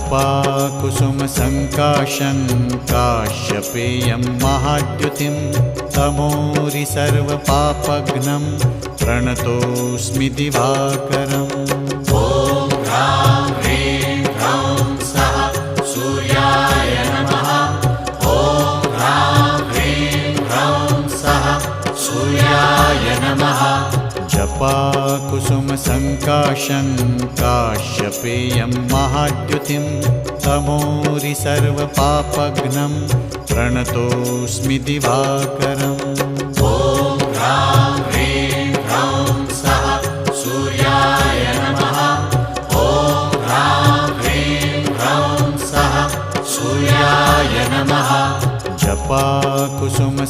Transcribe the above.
जपाकुसुमसङ्काशं काश्यपेयं महाद्युतिं तमोरि सर्वपापघ्नं प्रणतोऽस्मि दिवाकरम्। ॐ ह्रां ह्रीं ह्रौं सः सूर्याय नमः। ॐ ह्रां ह्रीं ह्रौं सः सूर्याय नमः। जपाकुसुमसङ्काशं काश्यपेयं महाद्युतिं तमोरि सर्वपापघ्नं प्रणतोऽस्मि दिवाकरम्। ॐ ह्रां ह्रीं ह्रौं सः सूर्याय नमः। ॐ ह्रां ह्रीं ह्रौं सः सूर्याय नमः। जपाकुसुमसङ्काशं